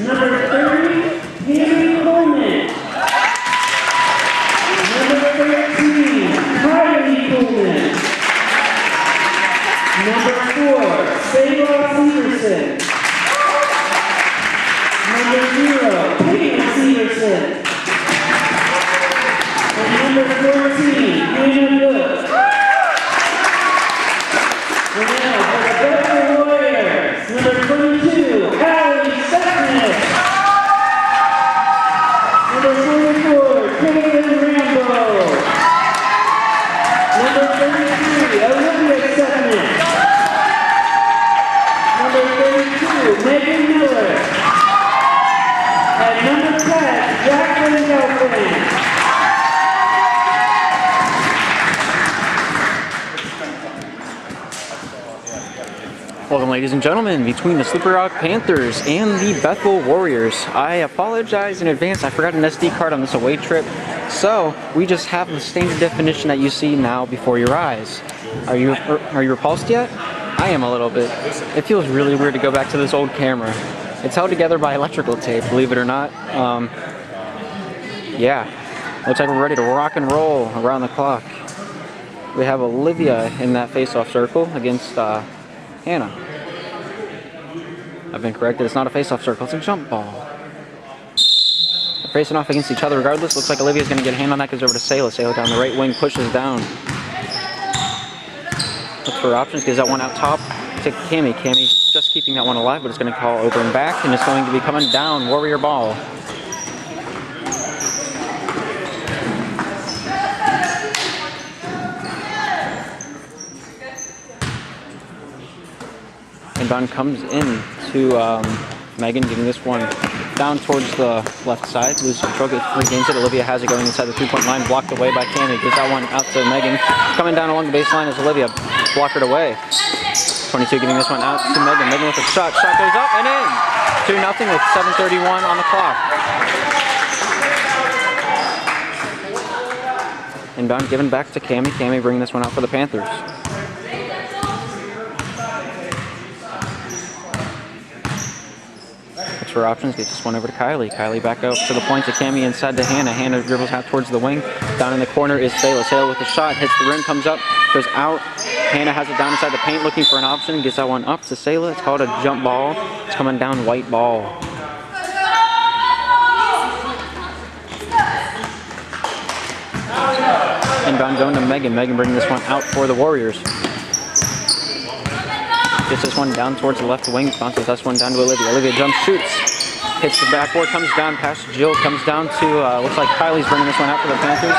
Number 30, Haley Coleman. Number 13, Kylie Coleman. Number 4, Sarah Severson. Number 0, Peyton Severson. And number 14, Hannah Good. And now for the Bethel Warriors, number 22, Allie Sutton. Number 44, Caitlin Rambo. Number 33, Olivia Sutton. Number 32, Megan Miller. And number 10, Jacqueline Gelfand. Welcome, ladies and gentlemen, between the Slippery Rock Panthers and the Bethel Warriors. I apologize in advance, I forgot an SD card on this away trip, so we just have the standard definition that you see now before your eyes. Are you repulsed yet? I am a little bit. It feels really weird to go back to this old camera. It's held together by electrical tape, believe it or not. Yeah, looks like we're ready to rock and roll around the clock. We have Olivia in that face-off circle against Hannah. I've been corrected, it's not a face-off circle, it's a jump ball. They're facing off against each other regardless. Looks like Olivia's going to get a hand on that, goes over to Sayla. Sayla down the right wing, pushes down. Looks for options, gives that one out top to Cami. Cami's just keeping that one alive, but it's going to call over and back, and it's going to be coming down, Warrior ball. Inbound comes in to Megan, getting this one down towards the left side. Loses control, regains it. Olivia has it going inside the 3-point line, blocked away by Cami. Gives that one out to Megan. Coming down along the baseline is Olivia, blocked away. 22 giving this one out to Megan. Megan with a shot. Shot goes up and in. 2-0 with 7:31 on the clock. Inbound given back to Cami. Cami bringing this one out for the Panthers. For options, gets this one over to Kylie. Kylie back out to the point to Cami, inside to Hannah. Hannah dribbles out towards the wing. Down in the corner is Sayla. Sayla with a shot, hits the rim, comes up, goes out. Hannah has it down inside the paint, looking for an option. Gets that one up to Sayla. It's called a jump ball. It's coming down, white ball. Inbound going to Megan. Megan bringing this one out for the Warriors. Gets this one down towards the left wing, bounces this one down to Olivia. Olivia jumps, shoots, hits the backboard, comes down past Jill, comes down to, looks like Kylie's bringing this one out for the Panthers.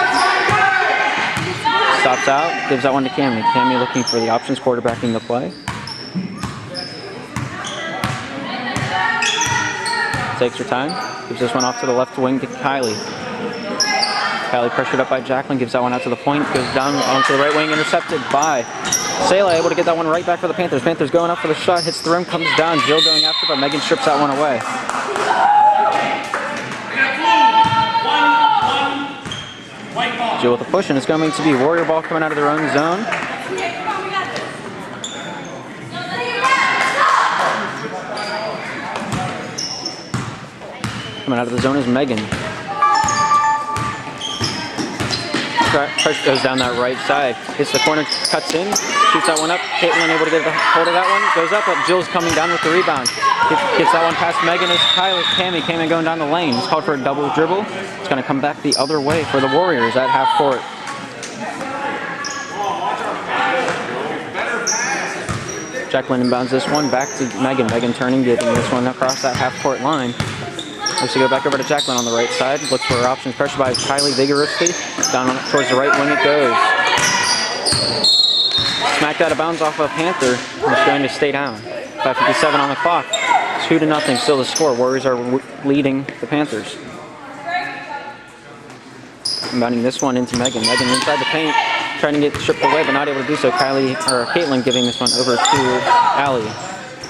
Stops out, gives that one to Cami. Cami looking for the options, quarterbacking the play. Takes her time, gives this one off to the left wing to Kylie. Kylie pressured up by Jacqueline, gives that one out to the point, goes down onto the right wing, intercepted by Sayla, able to get that one right back for the Panthers. Panthers going up for the shot, hits the rim, comes down. Jill going after, but Megan strips that one away. Jill with a push, and it's going to be Warrior ball coming out of their own zone. Coming out of the zone is Megan. Goes down that right side, hits the corner, cuts in, shoots that one up. Caitlin able to get a hold of that one, goes up, but Jill's coming down with the rebound. Gets that one past Megan as Cami going down the lane. It's called for a double dribble. It's going to come back the other way for the Warriors at half court. Jacqueline inbounds this one back to Megan. Megan turning, getting this one across that half court line. Looks to go back over to Jacqueline on the right side. Looks for her options. Pressure by Kylie vigorously. Down towards the right wing it goes. Smacked out of bounds off of Panther. It's going to stay down. 5:57 on the clock. 2-0 still the score. Warriors are leading the Panthers. Inbounding this one into Megan. Megan inside the paint. Trying to get stripped away but not able to do so. Caitlin giving this one over to Allie.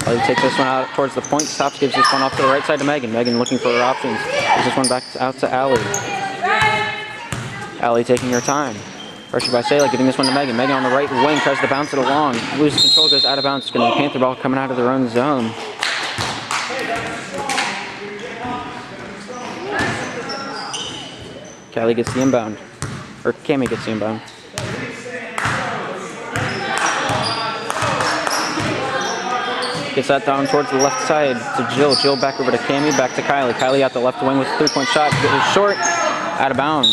Allie takes this one out towards the point, stops, gives this one off to the right side to Megan. Megan looking for her options. Gives this one back out to Allie. Allie taking her time. Pressure by Sayla, giving this one to Megan. Megan on the right wing, tries to bounce it along. Loses control, goes out of bounds. It's going to be Panther ball coming out of their own zone. Callie gets the inbound. Or Cammy gets the inbound. Gets that down towards the left side to Jill. Jill back over to Cammy, back to Kylie. Kylie at the left wing with a 3-point shot. It is short, out of bounds.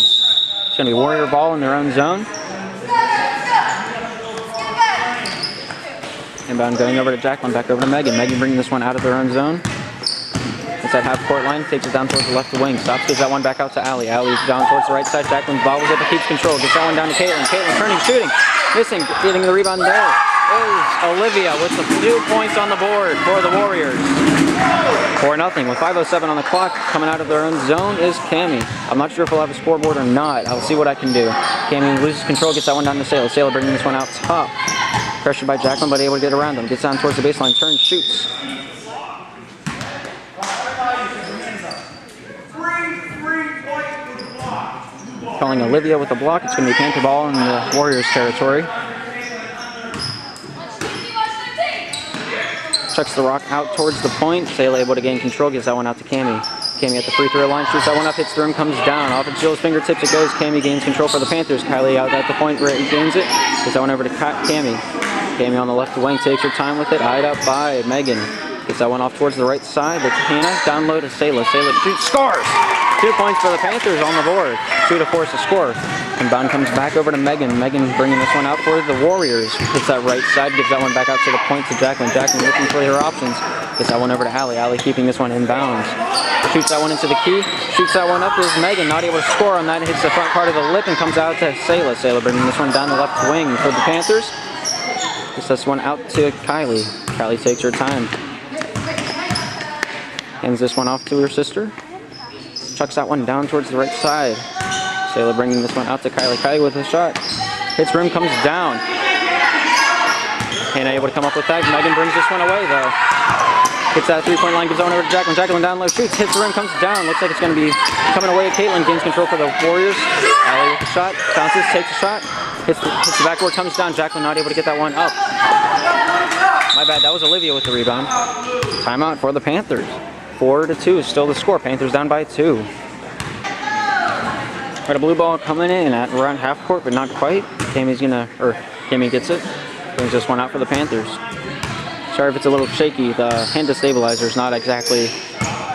It's going to be Warrior ball in their own zone. Inbound going over to Jacqueline, back over to Megan. Megan bringing this one out of their own zone. It's at half court line, takes it down towards the left wing. Stops, gives that one back out to Allie. Allie's down towards the right side. Jacqueline bobbles it, but keeps control. Gets that one down to Caitlin. Caitlin turning, shooting, missing, getting the rebound there. Is Olivia with the 2 points on the board for the Warriors. 4-0 with 5:07 on the clock. Coming out of their own zone is Cammy. I'm not sure if we'll have a scoreboard or not. I'll see what I can do. Cammy loses control, gets that one down to Sailor. Sailor bringing this one out top. Pressured by Jacqueline, but able to get around them. Gets down towards the baseline, turns, shoots. Calling Olivia with a block. It's going to be Panther ball in the Warriors territory. Chucks the rock out towards the point. Sailor able to gain control, gives that one out to Cammy. Cammy at the free throw line, shoots that one up, hits the rim, comes down. Off of Jill's fingertips it goes. Cammy gains control for the Panthers. Kylie out at the point where he gains it. Gives that one over to Cammy. Cammy on the left wing takes her time with it. Eyed up by Megan. Gets that one off towards the right side. That's Hannah. Down low to Sailor. Sailor shoots, scores! 2 points for the Panthers on the board. 2 to force a score. Inbound comes back over to Megan. Megan bringing this one out for the Warriors. Hits that right side, gives that one back out to the point to Jacqueline. Jacqueline looking for her options. Gets that one over to Allie. Allie keeping this one in bounds. Shoots that one into the key. Shoots that one up is Megan. Not able to score on that. Hits the front part of the lip and comes out to Sailor. Sailor bringing this one down the left wing for the Panthers. Gets this one out to Kylie. Kylie takes her time. Hands this one off to her sister. Chucks that one down towards the right side. Sailor bringing this one out to Kylie. Kylie with a shot. Hits rim, comes down. Hannah able to come up with that. Megan brings this one away though. Hits that 3-point line, gives that one over to Jacqueline. Jacqueline down low, shoots, hits the rim, comes down. Looks like it's going to be coming away. Caitlin gains control for the Warriors. Allie with the shot. Bounces, takes a shot. Hits the backboard, comes down. Jacqueline not able to get that one up. My bad, that was Olivia with the rebound. Timeout for the Panthers. 4-2 is still the score. Panthers down by 2. Got a blue ball coming in at around half court, but not quite. Cammy gets it. Brings this one out for the Panthers. Sorry if it's a little shaky. The hand stabilizer is not exactly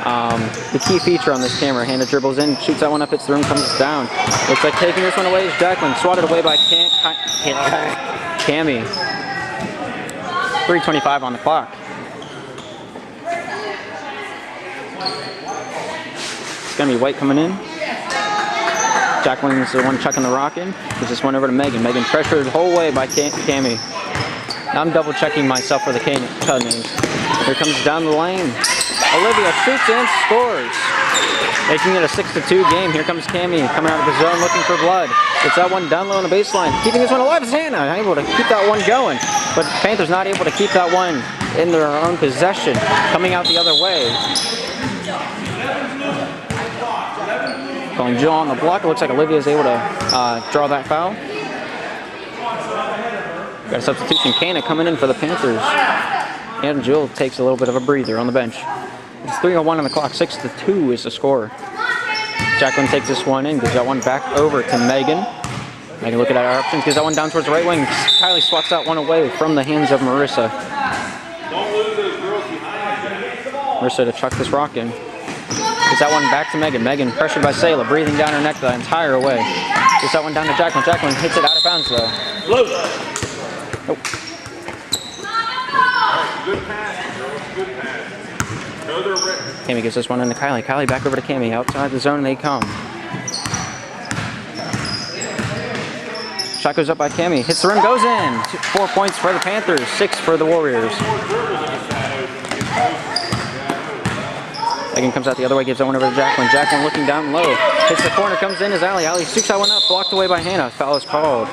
the key feature on this camera. Hannah dribbles in, shoots that one up, hits the rim, comes down. Looks like taking this one away is Jacqueline. Swatted away by Cammy. 3:25 on the clock. It's going to be White coming in. Jacqueline's the one chucking the rock in. Gives this one over to Megan. Megan pressured the whole way by Cammy. Now I'm double checking myself for the K names. Here comes down the lane. Olivia shoots and scores. Making it a 6-2 game. Here comes Cammy coming out of the zone looking for blood. Gets that one down low on the baseline. Keeping this one alive is Hannah. Able to keep that one going. But Panthers not able to keep that one in their own possession. Coming out the other way. Calling Jill on the block. It looks like Olivia is able to draw that foul. Got a substitution. Kana coming in for the Panthers. And Jill takes a little bit of a breather on the bench. It's 3:01 on the clock. 6-2 is the score. Jacqueline takes this one in. Gives that one back over to Megan. Megan looking at our options. Gives that one down towards the right wing. Kylie swats that one away from the hands of Marissa. Marissa to chuck this rock in. Gets that one back to Megan. Megan pressured by Sailor, breathing down her neck the entire way. Gets that one down to Jacqueline. Jacqueline hits it out of bounds though. Nope. Good pass, girls. Good pass. Cammy gives this one into Kylie. Kylie back over to Cammy. Outside the zone they come. Shot goes up by Cammy. Hits the rim, goes in. 4 points for the Panthers, 6 for the Warriors. Megan comes out the other way, gives that one over to Jacqueline. Jacqueline looking down low. Hits the corner, comes in as Allie. Allie shoots that one up, blocked away by Hannah. Foul is called.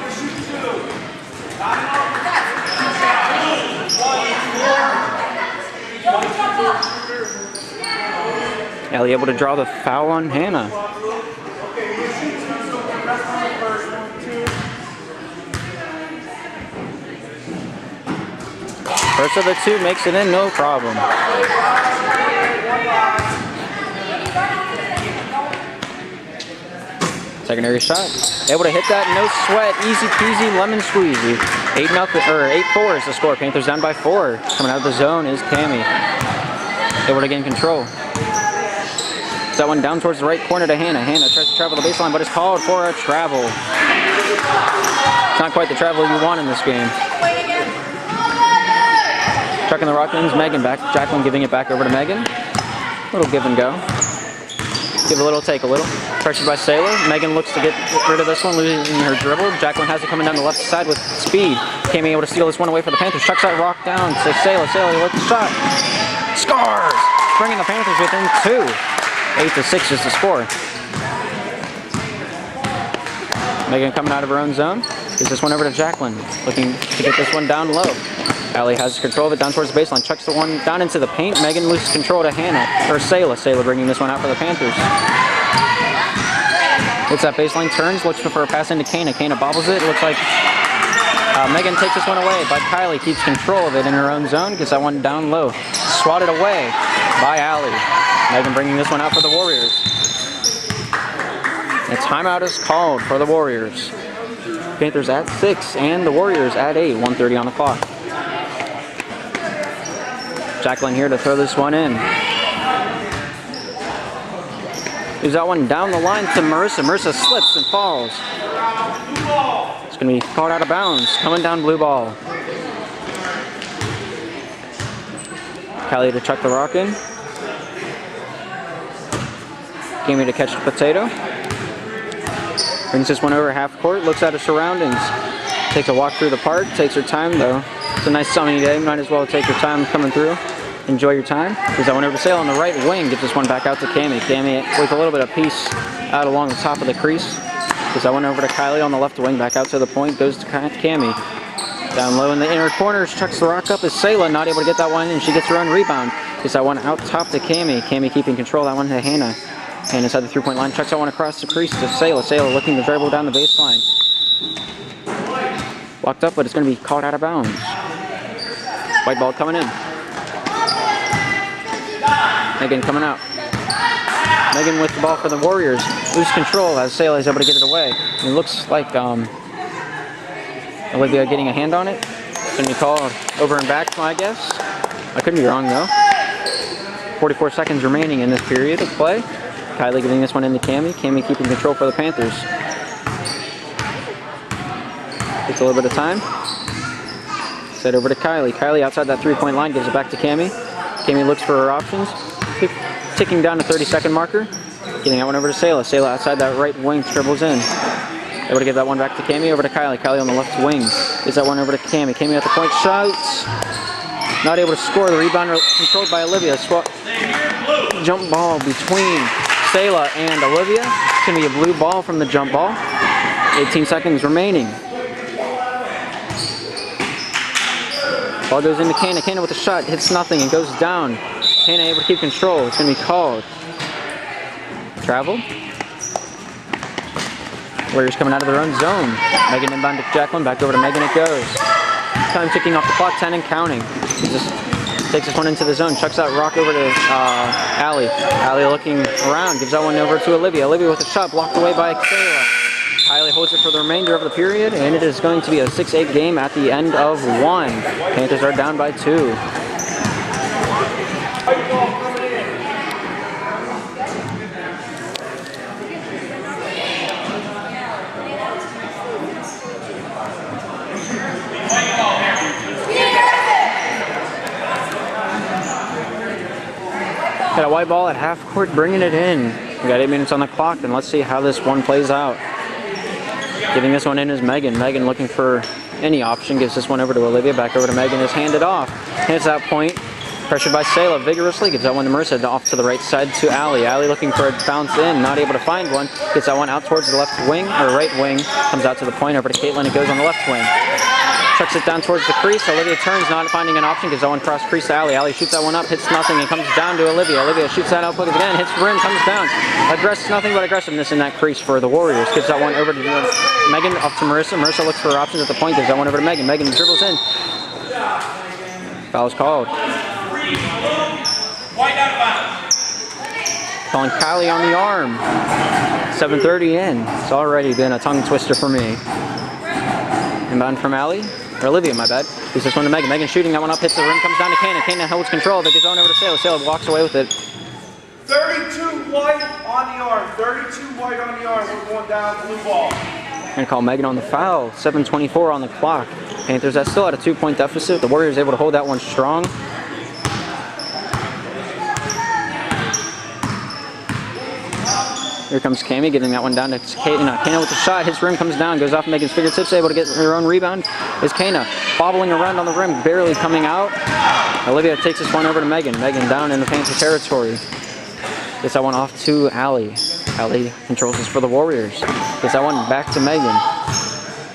Allie able to draw the foul on Hannah. First of the two makes it in, no problem. Secondary shot. Able to hit that, no sweat. Easy peasy, lemon squeezy. 8-4 is the score. Panthers down by 4. Coming out of the zone is Cammy. Able to gain control. That one down towards the right corner to Hannah. Hannah tries to travel the baseline, but is called for a travel. It's not quite the travel you want in this game. Chucking the rock ins, Megan back. Jacqueline giving it back over to Megan. Little give and go. Give a little, take a little. Pressured by Sailor. Megan looks to get rid of this one, losing her dribble. Jacqueline has it coming down the left side with speed. Cammy able to steal this one away for the Panthers. Chucks that rock down to Sailor. Sailor with the shot. Scores! Bringing the Panthers within 2. 8-6 is the score. Megan coming out of her own zone. Gives this one over to Jacqueline. Looking to get this one down low. Allie has control of it down towards the baseline. Chucks the one down into the paint. Megan loses control to Hannah. Or Sailor. Sailor bringing this one out for the Panthers. Hits that baseline, turns, looks for a pass into Kana. Kana bobbles it. Looks like Megan takes this one away, but Kylie keeps control of it in her own zone. Gets that one down low. Swatted away by Allie. Megan bringing this one out for the Warriors. A timeout is called for the Warriors. Panthers at 6 and the Warriors at 8. 1:30 on the clock. Jacqueline here to throw this one in. Gives that one down the line to Marissa. Marissa slips and falls. It's going to be called out of bounds. Coming down blue ball. Kylie to chuck the rock in. Cammy to catch the potato. Brings this one over half court. Looks at her surroundings. Takes a walk through the park. Takes her time though. It's a nice sunny day. Might as well take your time coming through. Enjoy your time. Gives that one over to Sail on the right wing. Gives this one back out to Cammy. Cammy with a little bit of peace out along the top of the crease. Gives that one over to Kylie on the left wing. Back out to the point. Goes to Cammy. Down low in the inner corners. Chucks the rock up. Is Sayla not able to get that one, and she gets her own rebound. Gives that one out top to Cammy. Cammy keeping control. That one to Hannah. Hannah inside the three-point line. Chucks that one across the crease to Sayla. Sayla looking to dribble down the baseline. Locked up, but it's going to be called out of bounds. White ball coming in. Megan coming out. Megan with the ball for the Warriors. Lose control as Sayla is able to get it away. It looks like Olivia getting a hand on it. It's going to be called over and back, I guess. I could be wrong though. 44 seconds remaining in this period of play. Kylie giving this one into Cammy. Cammy keeping control for the Panthers. Takes a little bit of time. Set over to Kylie. Kylie outside that three-point line gives it back to Cammy. Cammy looks for her options. Ticking down to 30-second marker. Getting that one over to Sayla. Sayla outside that right wing dribbles in. Able to give that one back to Cammy. Over to Kylie. Kylie on the left wing. Gives that one over to Cammy. Cammy at the point. Shoots. Not able to score. The rebound controlled by Olivia. Jump ball between Sayla and Olivia. It's going to be a blue ball from the jump ball. 18 seconds remaining. Ball goes into Kana. Kana with a shot. Hits nothing and goes down. Kana able to keep control. It's going to be called. Travel. Warriors coming out of their own zone. Megan inbound to Jacqueline. Back over to Megan it goes. Time ticking off the clock. 10 and counting. Just takes this one into the zone. Chucks that rock over to Allie. Allie looking around. Gives that one over to Olivia. Olivia with a shot blocked away by Kayla. Kylie holds it for the remainder of the period, and it is going to be a 6-8 game at the end of 1. Panthers are down by 2. Got a white ball at half court, bringing it in. We got 8 minutes on the clock, and let's see how this one plays out. Giving this one in is Megan. Megan looking for any option. Gives this one over to Olivia. Back over to Megan. Is handed off. Hits that point. Pressured by Sayla vigorously. Gives that one to Marissa. Off to the right side to Allie. Allie looking for a bounce in. Not able to find one. Gets that one out towards the left wing, or right wing. Comes out to the point over to Caitlin. It goes on the left wing. Chucks it down towards the crease. Olivia turns, not finding an option. Gives that one cross crease to Allie. Allie shoots that one up, hits nothing, and comes down to Olivia. Olivia shoots that out, again, hits the rim, comes down. Nothing but aggressiveness in that crease for the Warriors. Gives that one over to Megan, up to Marissa. Marissa looks for her options at the point. Gives that one over to Megan. Megan dribbles in. Foul's called. Calling Callie on the arm. 7:30 in. It's already been a tongue twister for me. Inbound from Allie. Or Olivia, my bad. Gives this one to Megan. Megan shooting that one up, hits the rim, comes down to Kana. Kana holds control of it, gets on over to Sailor. Sailor walks away with it. 32 white on the arm. 32 white on the arm. We're going down blue ball. Gonna call Megan on the foul. 7:24 on the clock. Panthers that's still at a 2-point deficit. The Warriors able to hold that one strong. Here comes Cammy, getting that one down to Kana. Kana with the shot, hits rim, comes down, goes off Megan's fingertips, able to get her own rebound. Is Kana bobbling around on the rim, barely coming out. Olivia takes this one over to Megan. Megan down in the Panther territory. Gets that one off to Allie. Allie controls this for the Warriors. Gets that one back to Megan.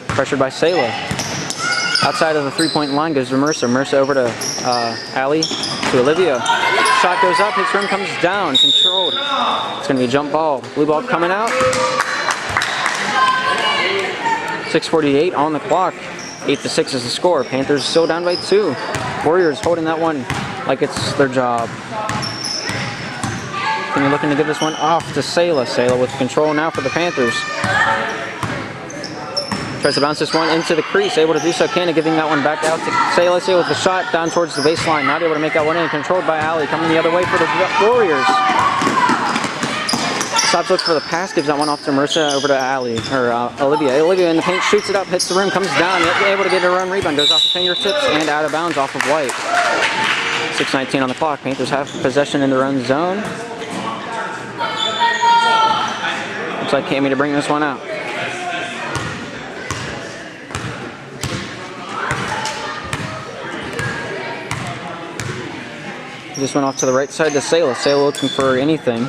Pressured by Sayla. Outside of the 3-point line goes to Mercer. Mercer over to Allie, to Olivia. Shot goes up, hits rim, comes down, controlled. It's going to be a jump ball. Blue ball coming out. 6:48 on the clock. 8-6 is the score. Panthers still down by 2. Warriors holding that one like it's their job. And you're looking to give this one off to Sayla. Sayla with control now for the Panthers. Tries to bounce this one into the crease, able to do so. Kana giving that one back out to Sayla. Sayla with the shot down towards the baseline, not able to make that one in. Controlled by Allie, coming the other way for the Warriors. Stops, looks for the pass, gives that one off to Marissa, over to Allie, or Olivia. Olivia in the paint, shoots it up, hits the rim, comes down, able to get her own rebound, goes off the fingertips and out of bounds off of White. 6:19 on the clock. Panthers have possession in their own zone. Looks like Cammy to bring this one out. Just went off to the right side to Sayla. Sayla looking for anything.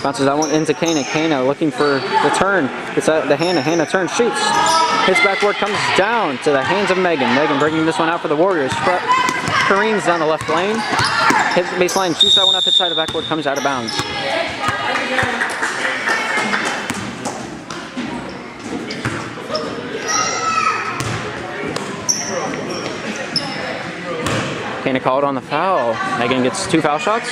Bounces that one into Kana. Kana looking for the turn. Gets out the Hannah. Hannah turns, shoots. Hits backward, comes down to the hands of Megan. Megan bringing this one out for the Warriors. Careens down the left lane. Hits the baseline, shoots that one up, hits side of backward, comes out of bounds. Kana called on the foul. Megan gets 2 foul shots.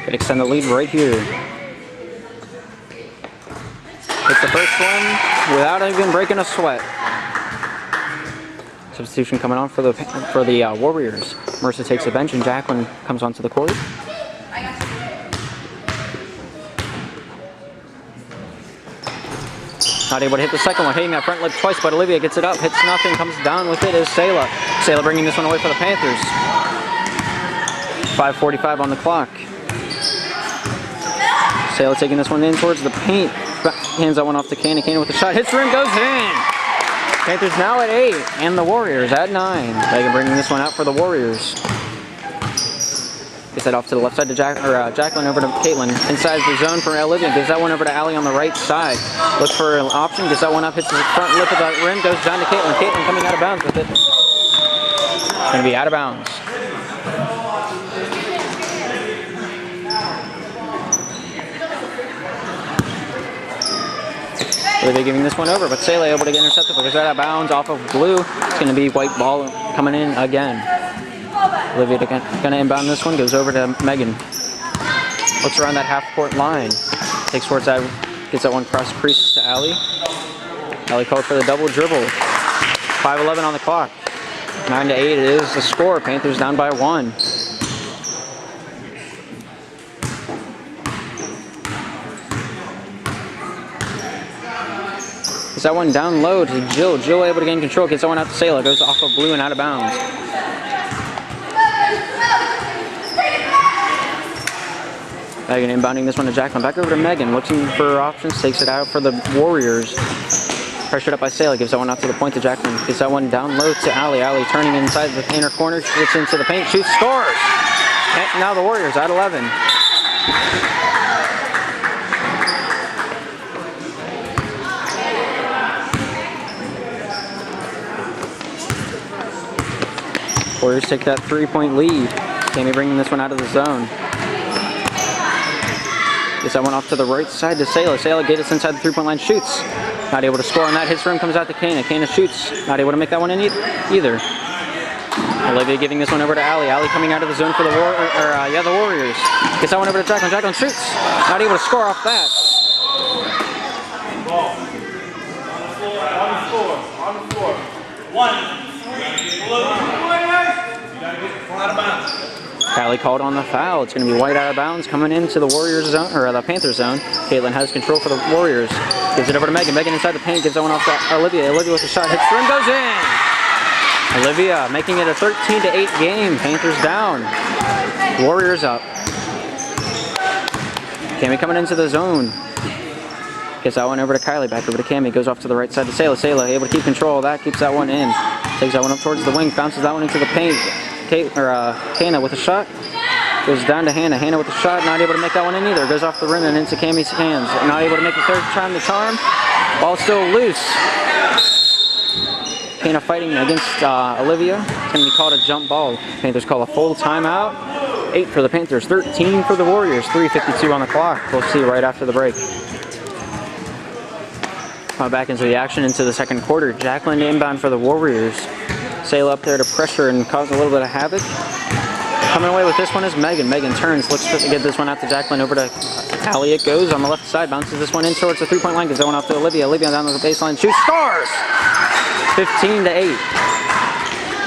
Could extend the lead right here. Hits the first one without even breaking a sweat. Substitution coming on for the Warriors. Mercer takes the bench and Jacqueline comes onto the court. Not able to hit the second one, hitting that front lip twice, but Olivia gets it up, hits nothing, comes down with it is Sayla. Sayla bringing this one away for the Panthers. 5:45 on the clock. Sayla taking this one in towards the paint. Hands that one off to Kana. Kana with the shot, hits the rim, goes in. Panthers now at 8, and the Warriors at 9. Megan bringing this one out for the Warriors. Gets that off to the left side to Jacqueline over to Caitlin. Inside the zone for Olivia. Gives that one over to Allie on the right side. Looks for an option. Gets that one up. Hits the front lip of the rim. Goes down to Caitlin. Caitlin coming out of bounds with it. It's going to be out of bounds. Olivia giving this one over, but Sayla able to get intercepted because right out of bounds off of blue. It's going to be white ball coming in again. Olivia gonna inbound this one, goes over to Megan. Looks around that half-court line. Takes towards that, gets that one cross crease to Allie. Allie called for the double dribble. 5:11 on the clock. 9-8 is the score. Panthers down by 1. Gets that one down low to Jill. Jill able to gain control, gets that one out to Sayla. Goes off of blue and out of bounds. Megan inbounding this one to Jacqueline. Back over to Megan, looking for options, takes it out for the Warriors. Pressured up by Sayla, gives that one out to the point to Jacqueline. Gets that one down low to Allie. Allie turning inside the inner corner, gets into the paint, shoots, scores! And now the Warriors at 11. Warriors take that 3-point lead. Cammy bringing this one out of the zone. Gets that one off to the right side to Sayla. Sayla gets us inside the 3-point line, shoots. Not able to score on that. Hits rim, comes out to Kana. Kana shoots. Not able to make that one in either. Olivia giving this one over to Allie. Allie coming out of the zone for the the Warriors. Gets that one over to Jacqueline. Jacqueline shoots. Not able to score off that. Ball. On the floor. 1. Out of bounds. Callie called on the foul. It's going to be White out of bounds coming into the Warriors zone, or the Panthers zone. Caitlin has control for the Warriors. Gives it over to Megan. Megan inside the paint. Gives that one off to Olivia. Olivia with a shot. Hits the rim. Goes in. Olivia making it a 13-8 game. Panthers down. Warriors up. Cami coming into the zone. Gets that one over to Kylie. Back over to Cami. Goes off to the right side to Sayla. Sayla able to keep control of that. Keeps that one in. Takes that one up towards the wing. Bounces that one into the paint. Hannah with a shot. Goes down to Hannah. Hannah with a shot. Not able to make that one in either. Goes off the rim and into Cami's hands. Not able to make the third time to charm. Ball still loose. Hannah fighting against Olivia. It's going to be called a jump ball. Panthers call a full timeout. 8 for the Panthers, 13 for the Warriors. 3:52 on the clock. We'll see right after the break. Back into the action into the second quarter. Jacqueline inbound for the Warriors. Sail up there to pressure and cause a little bit of havoc. Coming away with this one is Megan. Megan turns, looks to get this one out to Jacqueline. Over to Allie. It goes on the left side. Bounces this one in towards the three-point line. Gives that one off to Olivia. Olivia down to the baseline. Shoots. Scores! 15-8.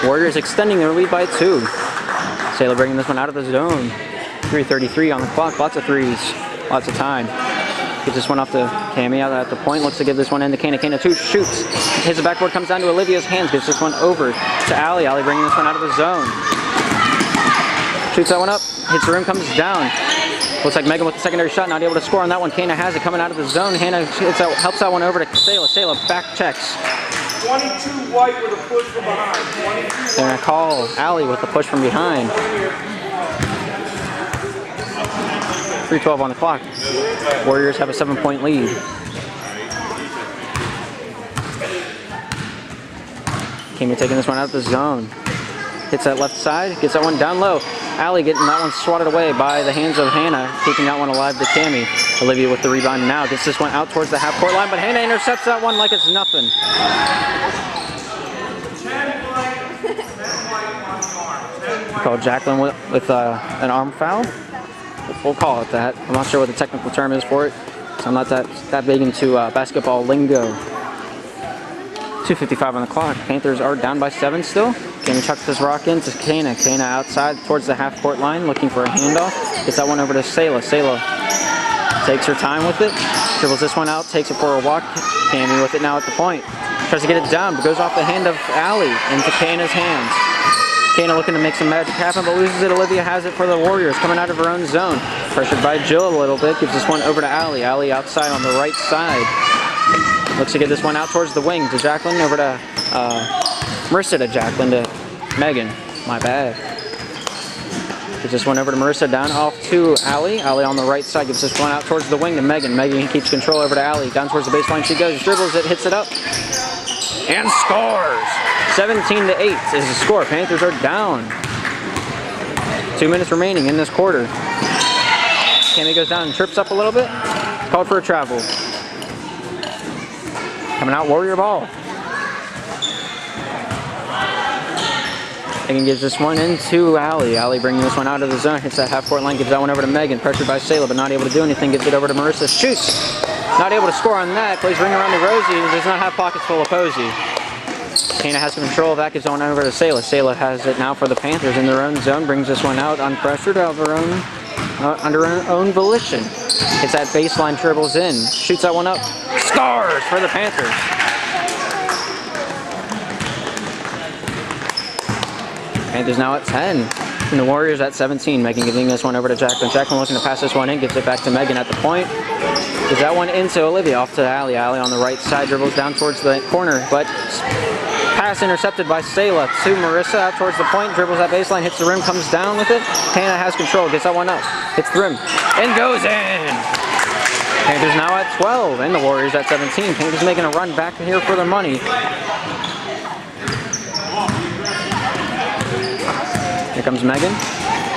Warriors extending their lead by 2. Sailor bringing this one out of the zone. 3:33 on the clock. Lots of threes. Lots of time. Gives this one off to Cami out at the point. Looks to give this one in to Kana. Kana shoots. Hits the backboard. Comes down to Olivia's hands. Gives this one over to Allie. Allie bringing this one out of the zone. Shoots that one up. Hits the rim. Comes down. Looks like Megan with the secondary shot. Not able to score on that one. Kana has it coming out of the zone. Hannah helps that one over to Sayla. Sayla back checks. 22 White with a push from behind. They're going to call Allie with the push from behind. 3:12 on the clock. Warriors have a 7-point lead. Cami taking this one out of the zone. Hits that left side. Gets that one down low. Allie getting that one swatted away by the hands of Hannah. Keeping that one alive to Cami. Olivia with the rebound now. Gets this one out towards the half-court line. But Hannah intercepts that one like it's nothing. 10 White on the arm. 10 White. Called Jacqueline with an arm foul. We'll call it that. I'm not sure what the technical term is for it. So I'm not that big into basketball lingo. 2:55 on the clock. Panthers are down by 7 still. Cami chucks this rock in to Kana. Kana outside towards the half-court line looking for a handoff. Gets that one over to Sayla. Sayla takes her time with it. Dribbles this one out. Takes it for a walk. Cami with it now at the point. Tries to get it down, but goes off the hand of Allie into Kana's hands. Kana looking to make some magic happen, but loses it. Olivia has it for the Warriors, coming out of her own zone. Pressured by Jill a little bit. Gives this one over to Allie. Allie outside on the right side. Looks to get this one out towards the wing to Jacqueline. Over to Marissa to Jacqueline to Megan. My bad. Gives this one over to Marissa, down off to Allie. Allie on the right side. Gives this one out towards the wing to Megan. Megan keeps control over to Allie. Down towards the baseline she goes. Dribbles it, hits it up. And scores! 17-8 is the score. Panthers are down. 2 minutes remaining in this quarter. Cami goes down and trips up a little bit. Called for a travel. Coming out, Warrior ball. Megan gives this one into Allie. Allie bringing this one out of the zone. Hits that half-court line. Gives that one over to Megan. Pressured by Sayla, but not able to do anything. Gives it over to Marissa. Shoots. Not able to score on that. Plays ring around the rosy. Does not have pockets full of Posey. Kana has control of that. Gives one over to Sayla. Sayla has it now for the Panthers in their own zone. Brings this one out unpressured under her own volition. Hits that baseline, dribbles in. Shoots that one up. Scores for the Panthers. Panthers now at 10. And the Warriors at 17. Megan giving this one over to Jacqueline. Jacqueline looking to pass this one in. Gives it back to Megan at the point. Gives that one into Olivia. Off to Allie. Allie on the right side. Dribbles down towards the corner. But pass intercepted by Sayla to Marissa out towards the point. Dribbles that baseline. Hits the rim. Comes down with it. Hannah has control. Gets that one up. Hits the rim. And goes in. Panthers now at 12. And the Warriors at 17. Panthers making a run back here for their money. Here comes Megan.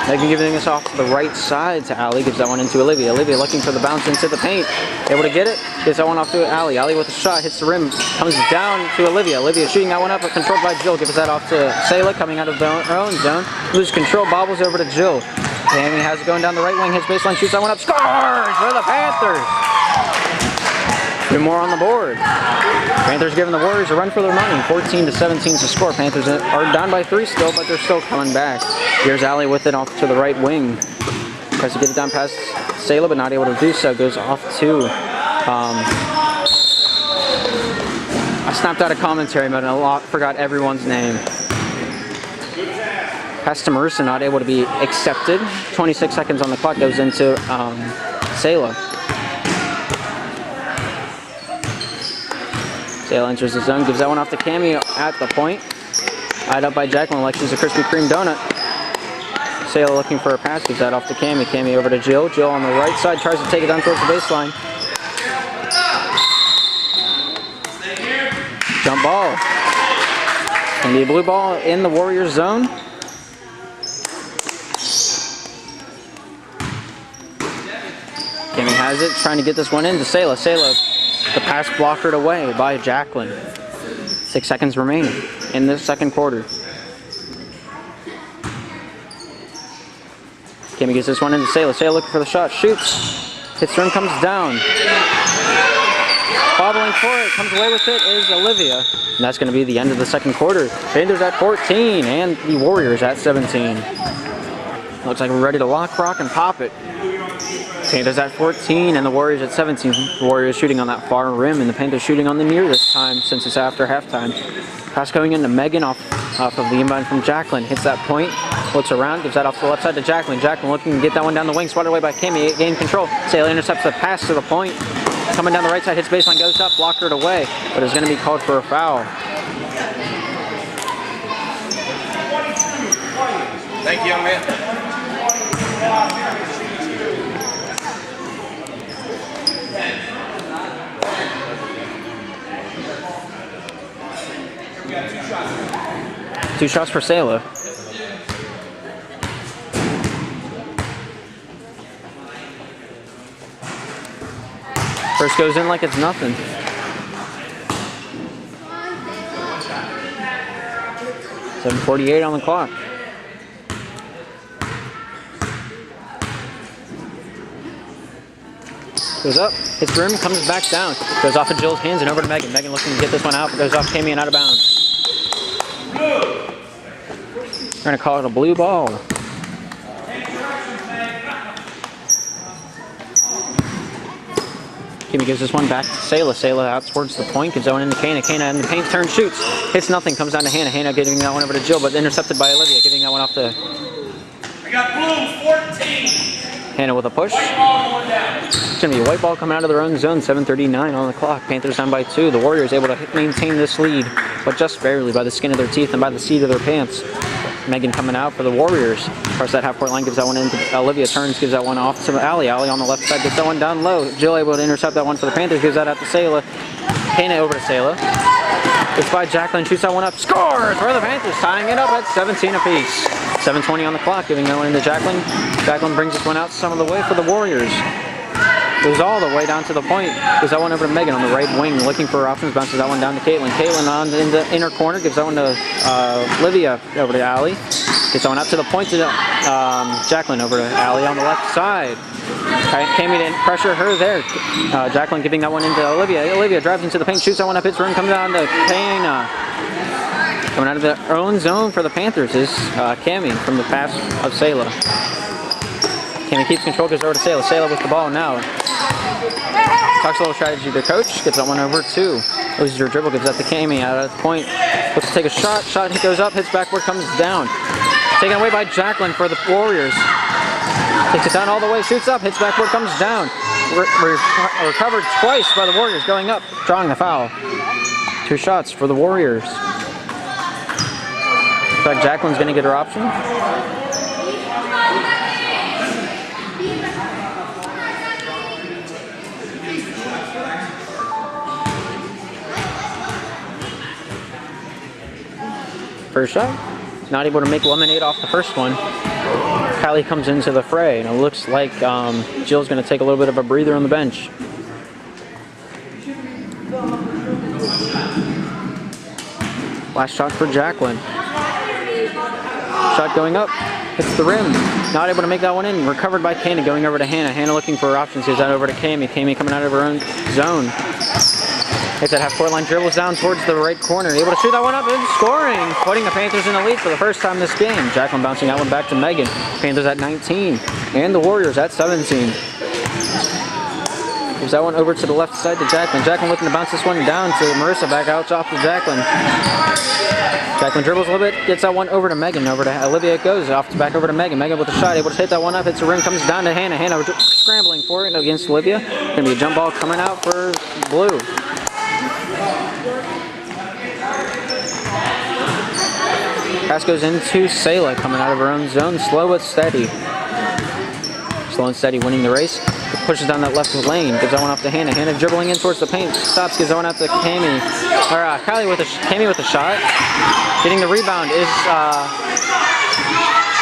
Megan giving this off to the right side to Allie. Gives that one into Olivia. Olivia looking for the bounce into the paint. Able to get it. Gives that one off to Allie. Allie with a shot. Hits the rim. Comes down to Olivia. Olivia shooting that one up. But controlled by Jill. Gives that off to Sayla coming out of her own zone. Loses control. Bobbles over to Jill. Tammy has it going down the right wing. Hits baseline. Shoots that one up. Scores for the Panthers. 2 more on the board. Panthers giving the Warriors a run for their money. 14-17 to score. Panthers are down by 3 still, but they're still coming back. Here's Allie with it off to the right wing. Tries to get it down past Sayla, but not able to do so. Goes off to... I snapped out a commentary, but I forgot everyone's name. Pass to Marissa, not able to be accepted. 26 seconds on the clock. Goes into Sayla. Sayla enters the zone, gives that one off to Cammy at the point. Eyed up by Jacqueline like she's a Krispy Kreme donut. Sayla looking for a pass, gives that off to Cammy. Cammy over to Jill. Jill on the right side tries to take it down towards the baseline. Jump ball. Gonna be a blue ball in the Warriors zone. Cammy has it, trying to get this one into Sayla. Sayla, the pass blockered away by Jacqueline. 6 seconds remaining in the second quarter. Cammy gets this one into Sayla. Sayla looking for the shot, shoots. Hits the rim, comes down. Bobbling for it, comes away with it is Olivia. And that's going to be the end of the second quarter. Panthers at 14 and the Warriors at 17. Looks like we're ready to lock, rock, and pop it. Panthers at 14 and the Warriors at 17. The Warriors shooting on that far rim and the Panthers shooting on the near this time since it's after halftime. Pass going into Megan off of the inbound from Jacqueline. Hits that point, looks around, gives that off to the left side to Jacqueline. Jacqueline looking to get that one down the wing, swatted away by Cammy, gain control. Sayla intercepts the pass to the point. Coming down the right side, hits baseline, goes up, blockered away, but it's going to be called for a foul. Thank you, young man. Two shots for Sayla. First goes in like it's nothing. 7:48 on the clock. Goes up, hits the rim, comes back down. Goes off of Jill's hands and over to Megan. Megan looking to get this one out, goes off Cammy and out of bounds. We're going to call it a blue ball. Cammy gives this one back to Sayla. Sayla out towards the point, gives that one into Kana. Kana in the paint, turns, shoots. Hits nothing, comes down to Hannah. Hannah giving that one over to Jill, but intercepted by Olivia, giving that one off to... I got blue, 14. Hannah with a push. It's going to be a white ball coming out of their own zone, 7:39 on the clock. Panthers down by 2. The Warriors able to maintain this lead, but just barely by the skin of their teeth and by the seat of their pants. Megan coming out for the Warriors. Across that half-court line, gives that one into Olivia. Turns, gives that one off to Allie. Allie on the left side, gets that one down low. Jill able to intercept that one for the Panthers, gives that out to Sayla. Hannah over to Sayla. It's by Jacqueline, shoots that one up. Scores for the Panthers, tying it up at 17 apiece. 7:20 on the clock, giving that one into Jacqueline. Jacqueline brings this one out some of the way for the Warriors. Goes all the way down to the point. Gives that one over to Megan on the right wing, looking for her options. Bounces that one down to Caitlin. Caitlin on in the inner corner, gives that one to Olivia over to Allie. Gets that one up to the point to Jacqueline over to Allie on the left side. Cammy didn't pressure her there. Jacqueline giving that one into Olivia. Olivia drives into the paint, shoots that one up, hits rim, comes down to Kana. Coming out of their own zone for the Panthers is Cammy from the pass of Sayla. Cammy keeps control, goes over to Sayla. Sayla with the ball now. Talks a little strategy to their coach, gets that one over to. Loses her dribble, gives that to Cammy out of the point. Looks to take a shot. Shot goes up, hits backward, comes down. Taken away by Jacqueline for the Warriors. Takes it down all the way, shoots up, hits backward, comes down. Recovered twice by the Warriors, going up, drawing the foul. 2 shots for the Warriors. In fact, Jacqueline's going to get her option. First shot. Not able to make lemonade off the first one. Kylie comes into the fray, and it looks like Jill's going to take a little bit of a breather on the bench. Last shot for Jacqueline. Shot going up, hits the rim. Not able to make that one in. Recovered by Kana, going over to Hannah. Hannah looking for her options. Gives that over to Cami. Cami coming out of her own zone. Hits that half-court line, dribbles down towards the right corner. Able to shoot that one up and scoring. Putting the Panthers in the lead for the first time this game. Jacqueline bouncing that one back to Megan. Panthers at 19. And the Warriors at 17. Gives that one over to the left side to Jacqueline. Jacqueline looking to bounce this one down to Marissa. Back out off to Jacqueline. Jacqueline dribbles a little bit. Gets that one over to Megan. Over to Olivia it goes. Back over to Megan. Megan with a shot. Able to hit that one up. Hits the rim. Comes down to Hannah. Hannah scrambling for it against Olivia. Going to be a jump ball coming out for Blue. Pass goes into Sayla, coming out of her own zone. Slow but steady. Slow and steady, winning the race. Pushes down that left lane. Gives that one off to Hannah. Hannah dribbling in towards the paint. Stops. Gives that one out to Cami. Kylie with Cami with a shot. Getting the rebound is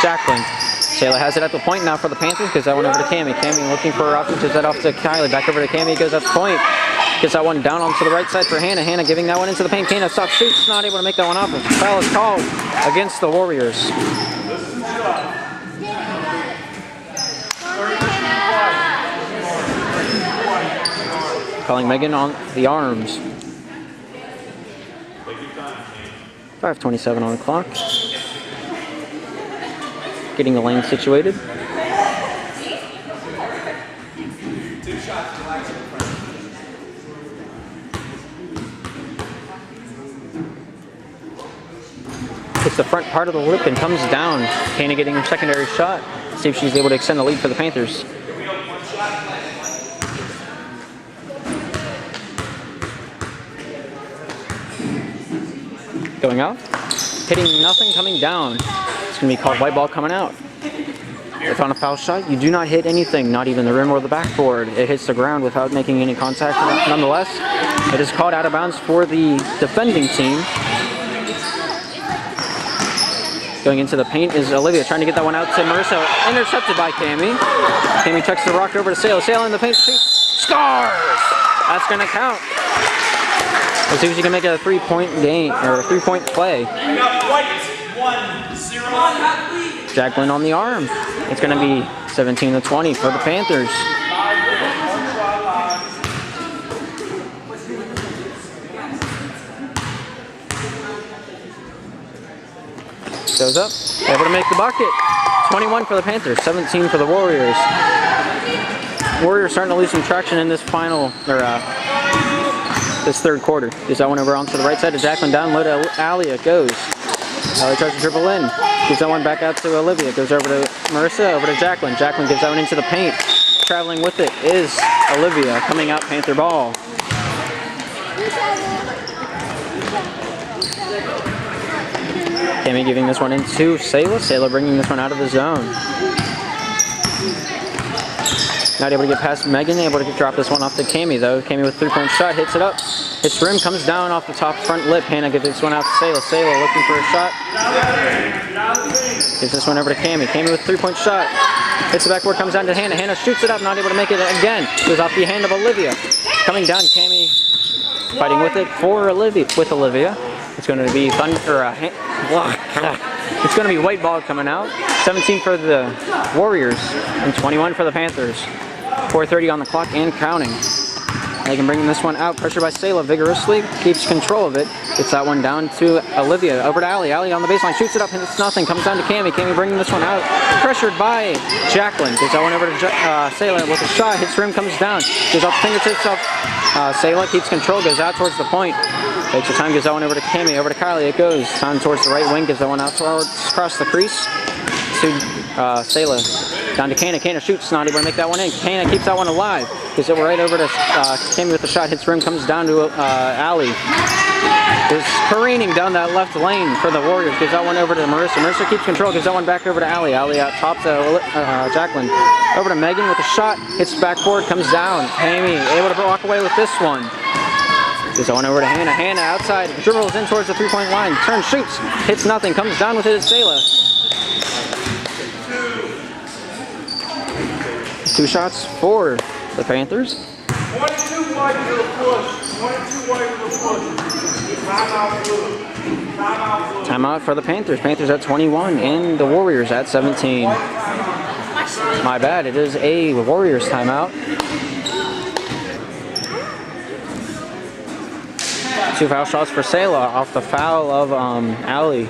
Jacqueline. Sayla has it at the point now for the Panthers. Gives that one over to Cami. Cami looking for her option. Gives that off to Kylie. Back over to Cami. Goes at the point. Gets that one down onto the right side for Hannah. Hannah giving that one into the paint. Hannah stops, shoots, not able to make that one off. A foul is called against the Warriors. Calling Megan on the arms. 5:27 on the clock. Getting the lane situated. Hits the front part of the lip and comes down. Kana getting her secondary shot. See if she's able to extend the lead for the Panthers. Going out. Hitting nothing, coming down. It's going to be called white ball coming out. If on a foul shot, you do not hit anything, not even the rim or the backboard. It hits the ground without making any contact. Nonetheless, it is called out of bounds for the defending team. Going into the paint is Olivia, trying to get that one out to Marissa. Intercepted by Cami. Cami tucks the rock over to Sayla. Sayla in the paint, shoots, scores! That's going to count. Let's see if she can make it a three-point game, or a three-point play. Jacqueline on the arm. It's going to be 17-20 for the Panthers. Goes up, able to make the bucket. 21 for the Panthers, 17 for the Warriors. Warriors starting to lose some traction in this final, or this third quarter. Gives that one over onto the right side to Jacqueline, down low to Allie, it goes. Allie tries to dribble in, gives that one back out to Olivia, goes over to Marissa, over to Jacqueline. Jacqueline gives that one into the paint. Traveling with it is Olivia, coming out Panther ball. Cami giving this one into Sayla. Sayla bringing this one out of the zone. Not able to get past Megan. Able to drop this one off to Cami though. Cami with three-point shot. Hits it up. Hits rim. Comes down off the top front lip. Hannah gives this one out to Sayla. Sayla looking for a shot. Gives this one over to Cami. Cami with three-point shot. Hits the backboard. Comes down to Hannah. Hannah shoots it up. Not able to make it again. Goes off the hand of Olivia. Coming down. Cami fighting with it for Olivia. With Olivia. It's going to be it's going to be white ball coming out. 17 for the Warriors and 21 for the Panthers. 4:30 on the clock and counting. Megan bringing this one out. Pressure by Sayla vigorously. Keeps control of it. Gets that one down to Olivia. Over to Allie. Allie on the baseline. Shoots it up and it's nothing. Comes down to Cami. Cami bringing this one out. Pressured by Jacqueline. Gets that one over to Sayla with a shot. Hits rim. Comes down. Goes off the fingertips of Sayla. Keeps control. Goes out towards the point. Takes the time. Gives that one over to Cami. Over to Kylie. It goes. Time towards the right wing. Gives that one out towards across the crease to Sayla. Down to Kana. Kana shoots. Not able to make that one in. Kana keeps that one alive. Gives it right over to Cami with the shot. Hits rim. Comes down to Allie. Is careening down that left lane for the Warriors. Gives that one over to Marissa. Marissa keeps control. Gives that one back over to Allie. Allie out top to Jacqueline. Over to Megan with a shot. Hits backboard. Comes down. Cami able to walk away with this one. Gives that one over to Hannah. Hannah outside. Dribbles in towards the three-point line. Turns, shoots. Hits nothing. Comes down with it as Sayla. 2 shots for the Panthers. 22 white with a push. 22 white with a push. Timeout blue. Timeout blue. Timeout for the Panthers. Panthers at 21 and the Warriors at 17. My bad, it is a Warriors timeout. 2 foul shots for Sela off the foul of Ali.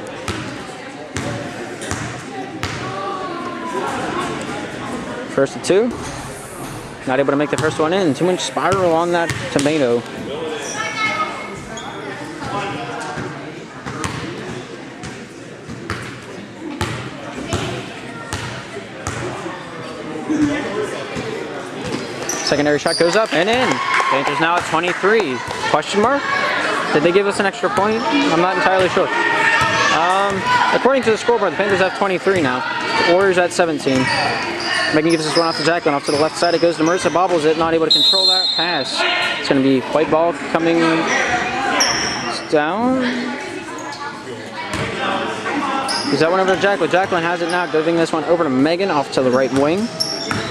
First to 2. Not able to make the first one in. 2-inch spiral on that tomato. Secondary shot goes up and in. Panthers now at 23. Question mark? Did they give us an extra point? I'm not entirely sure. According to the scoreboard, the Panthers have 23 now. The Warriors at 17. Megan gives this one off to Jacqueline. Off to the left side it goes to Marissa. Bobbles it. Not able to control that pass. It's going to be white ball coming down. Gives that one over to Jacqueline. Jacqueline has it now. Giving this one over to Megan off to the right wing.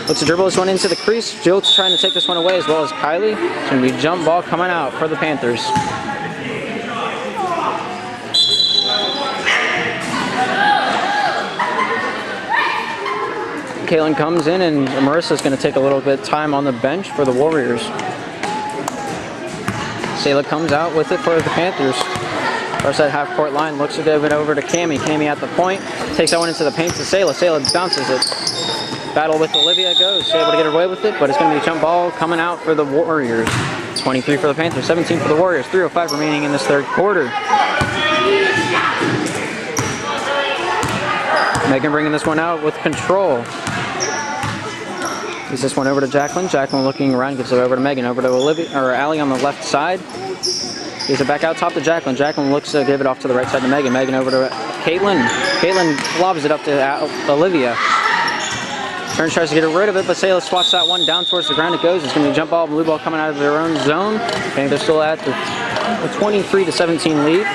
Looks to dribble this one into the crease. Jilt's trying to take this one away as well as Kylie. It's going to be jump ball coming out for the Panthers. Caitlin comes in and Marissa's going to take a little bit of time on the bench for the Warriors. Sayla comes out with it for the Panthers. First that half court line, looks to give it over to Cami. Cami at the point, takes that one into the paint to Sayla. Sayla bounces it. Battle with Olivia goes, able to get away with it, but it's going to be a jump ball coming out for the Warriors. 23 for the Panthers, 17 for the Warriors. 3:05 remaining in this third quarter. Megan bringing this one out with control. Gives this one over to Jacqueline. Jacqueline looking around, gives it over to Megan. Over to Olivia or Allie on the left side. Gives it back out top to Jacqueline. Jacqueline looks to give it off to the right side to Megan. Megan over to Caitlin. Caitlin lobs it up to Olivia. Turns, tries to get rid of it, but Sayla swats that one down towards the ground. It goes. It's going to be a jump ball, blue ball coming out of their own zone. I think they're still at the 23-17 lead.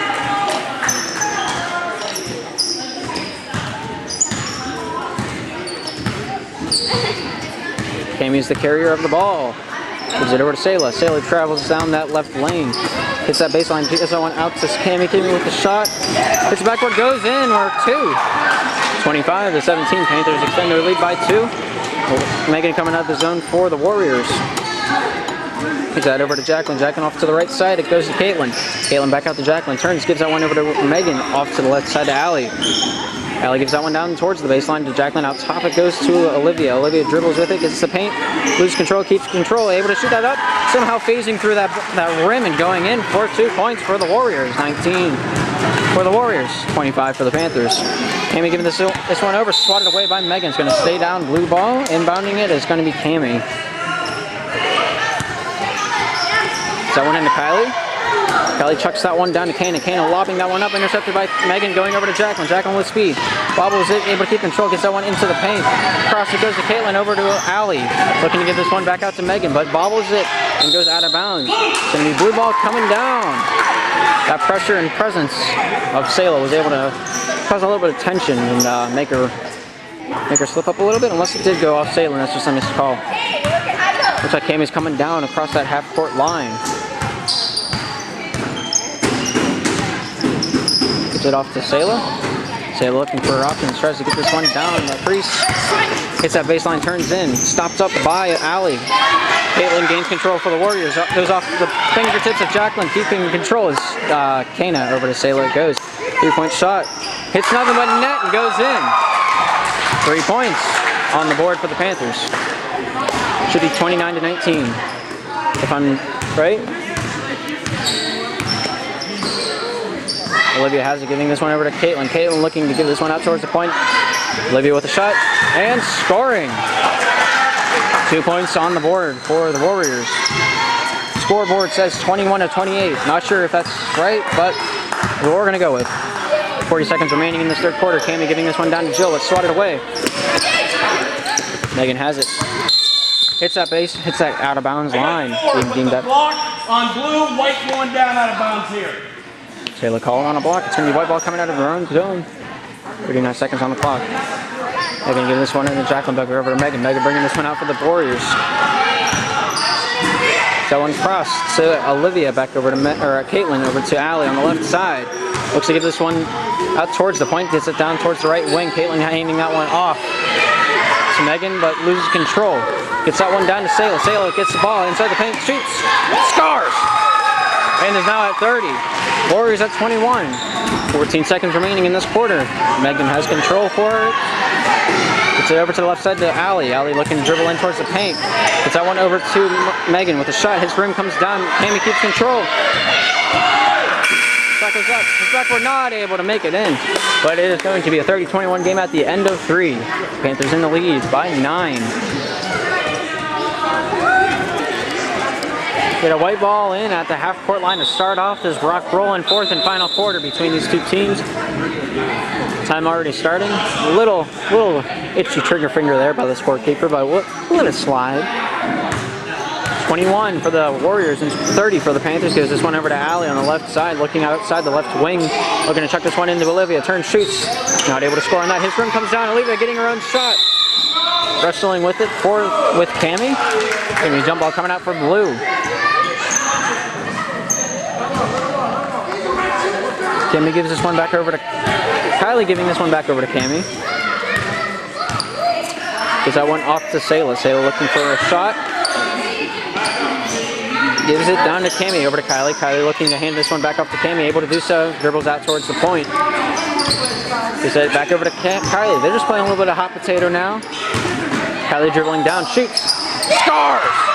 Cami's the carrier of the ball. Gives it over to Sayla. Sayla travels down that left lane. Hits that baseline. Gets that one out to Cami. Cami with the shot. Hits the backboard. Goes in. Or 2. 25-17. Panthers extend their lead by 2. Megan coming out of the zone for the Warriors. Gives that over to Jacqueline. Jacqueline off to the right side. It goes to Caitlin. Caitlin back out to Jacqueline. Turns. Gives that one over to Megan. Off to the left side to Allie. Allie gives that one down towards the baseline to Jacqueline. Out top it goes to Olivia. Olivia dribbles with it, gets the paint, loses control, keeps control, able to shoot that up. Somehow phasing through that rim and going in for 2 points for the Warriors. 19 for the Warriors, 25 for the Panthers. Cami giving this one over, swatted away by Megan. It's going to stay down, blue ball. Inbounding it is going to be Cami. Is that one into Kylie? Kylie chucks that one down to Kana. Kana lobbing that one up, intercepted by Megan, going over to Jacqueline. Jacqueline with speed. Bobbles it, able to keep control, gets that one into the paint. Across it goes to Caitlin, over to Allie. Looking to give this one back out to Megan, but bobbles it and goes out of bounds. It's going to be blue ball coming down. That pressure and presence of Sayla was able to cause a little bit of tension and make her slip up a little bit, unless it did go off Sayla. That's just a missed call. Looks like Cami's coming down across that half-court line. Gives it off to Sayla. Sayla looking for her options, tries to get this one down the crease. Hits that baseline, turns in, stopped up by Allie. Caitlin gains control for the Warriors. Goes off the fingertips of Jacqueline, keeping control as Kana over to Sayla. It goes. 3-point shot. Hits nothing but net and goes in. 3 points on the board for the Panthers. Should be 29-19, if I'm right. Olivia has it, giving this one over to Caitlin. Caitlin looking to give this one out towards the point. Olivia with a shot and scoring. 2 points on the board for the Warriors. Scoreboard says 21-28. Not sure if that's right, but we're going to go with. 40 seconds remaining in this third quarter. Cami giving this one down to Jill. It's swatted away. Megan has it. Hits that base, hits that out of bounds line. Deemed that. Block on blue, white going down out of bounds here. Sayla calling on a block. It's going to be white ball coming out of her own zone. 39 seconds on the clock. They're going to give this one in to Jacqueline, back over to Megan. Megan bringing this one out for the Warriors. That one crossed to Olivia, back over to Caitlin, over to Allie on the left side. Looks to get this one out towards the point, gets it down towards the right wing. Caitlin handing that one off to Megan, but loses control. Gets that one down to Sayla. Sayla gets the ball inside the paint, shoots, scores! And is now at 30. Warriors at 21. 14 seconds remaining in this quarter. Megan has control for it. Gets it over to the left side to Allie. Allie looking to dribble in towards the paint. Gets that one over to Megan with a shot. His rim comes down. Cammy keeps control. Shot goes up. His back, we're not able to make it in. But it is going to be a 30-21 game at the end of 3. Panthers in the lead by 9. Get a white ball in at the half-court line to start off this rock rolling 4th and final quarter between these two teams. Time already starting. A little itchy trigger finger there by the scorekeeper, but we'll let it slide. 21 for the Warriors and 30 for the Panthers. Gives this one over to Allie on the left side, looking outside the left wing. Looking to chuck this one into Olivia. Turns, shoots. Not able to score on that. His rim comes down. Olivia getting her own shot. Wrestling with it with Cammy. Cammy jump ball coming out for Blue. Cammy gives this one back over to Kylie, giving this one back over to Cammy. Gives that one off to Sayla. Sayla looking for a shot. Gives it down to Cammy, over to Kylie. Kylie looking to hand this one back off to Cammy, able to do so. Dribbles out towards the point. Gives it back over to Kylie. They're just playing a little bit of hot potato now. Kylie dribbling down, shoots, scores!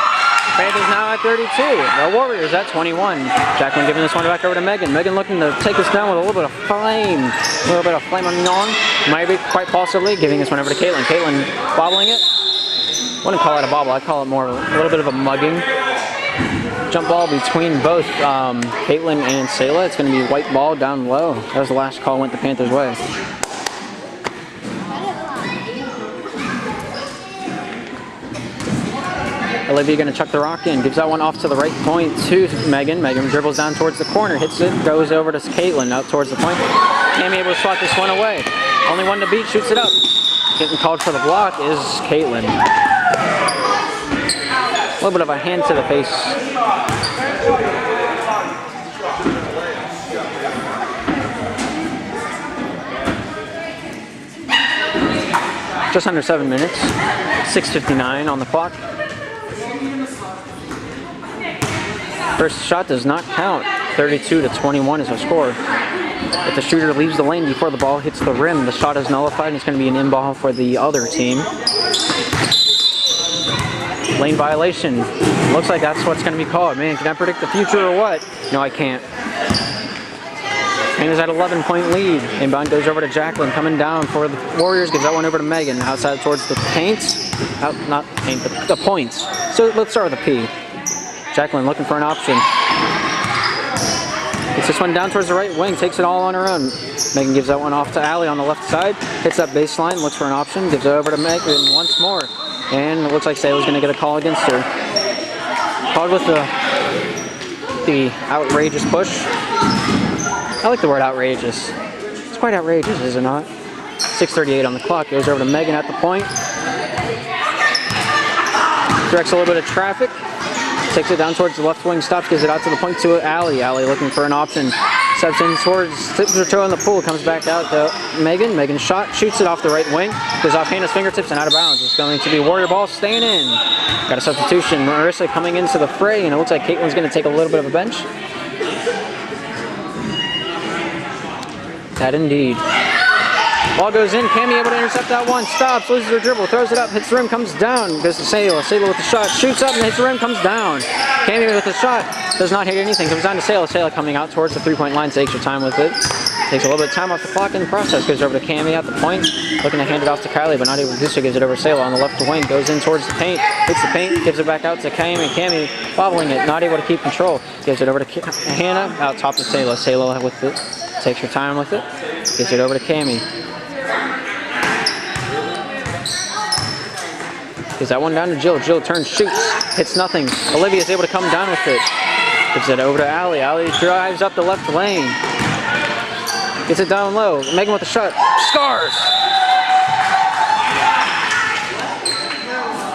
Panthers now at 32. The Warriors at 21. Jacqueline giving this one back over to Megan. Megan looking to take this down with a little bit of flame. A little bit of flame on the arm. Maybe quite possibly giving this one over to Caitlin. Caitlin bobbling it. Wouldn't call it a bobble. I'd call it more a little bit of a mugging. Jump ball between both Caitlin and Sayla. It's going to be white ball down low. That was the last call, went the Panthers' way. Olivia going to chuck the rock in. Gives that one off to the right point to Megan. Megan dribbles down towards the corner. Hits it. Goes over to Caitlin out towards the point. Cammy able to swat this one away. Only one to beat. Shoots it up. Getting called for the block is Caitlin. A little bit of a hand to the face. Just under 7 minutes. 6:59 on the clock. First shot does not count. 32-21 is the score. If the shooter leaves the lane before the ball hits the rim, the shot is nullified and it's going to be an in-ball for the other team. Lane violation. Looks like that's what's going to be called. Man, can I predict the future or what? No, I can't. Panthers at 11-point lead. Inbound goes over to Jacqueline, coming down for the Warriors. Gives that one over to Megan. Outside towards the paint. Not paint, but the points. So let's start with the P. Jacqueline looking for an option. Gets this one down towards the right wing. Takes it all on her own. Megan gives that one off to Allie on the left side. Hits that baseline. Looks for an option. Gives it over to Megan once more. And it looks like Sayla's going to get a call against her. Called with the outrageous push. I like the word outrageous. It's quite outrageous, is it not? 6:38 on the clock. Goes over to Megan at the point. Directs a little bit of traffic. Takes it down towards the left wing. Stops. Gives it out to the point to Allie. Allie looking for an option. Steps in towards, tips her toe in the pool. Comes back out to Megan. Megan shot. Shoots it off the right wing. Goes off Hannah's fingertips and out of bounds. It's going to be Warrior ball staying in. Got a substitution. Marissa coming into the fray. And it looks like Caitlin's going to take a little bit of a bench. That indeed. Ball goes in. Cammy able to intercept that one. Stops. Loses her dribble. Throws it up. Hits the rim. Comes down. Goes to Sayla. Sayla with the shot. Shoots up and hits the rim. Comes down. Cammy with the shot. Does not hit anything. Comes down to Sayla. Sayla coming out towards the three-point line. Takes her time with it. Takes a little bit of time off the clock in the process. Goes over to Cammy at the point. Looking to hand it off to Kylie, but not able to do so. Gives it over to Sayla on the left wing. Goes in towards the paint. Hits the paint. Gives it back out to Cammy. Cammy bobbling it. Not able to keep control. Gives it over to Hannah. Out top to Sayla. Sayla with it. Takes her time with it. Gives it over to Cammy. Gives that one down to Jill. Jill turns, shoots, hits nothing. Olivia's able to come down with it. Gives it over to Allie. Allie drives up the left lane. Gets it down low. Megan with the shot. Scores!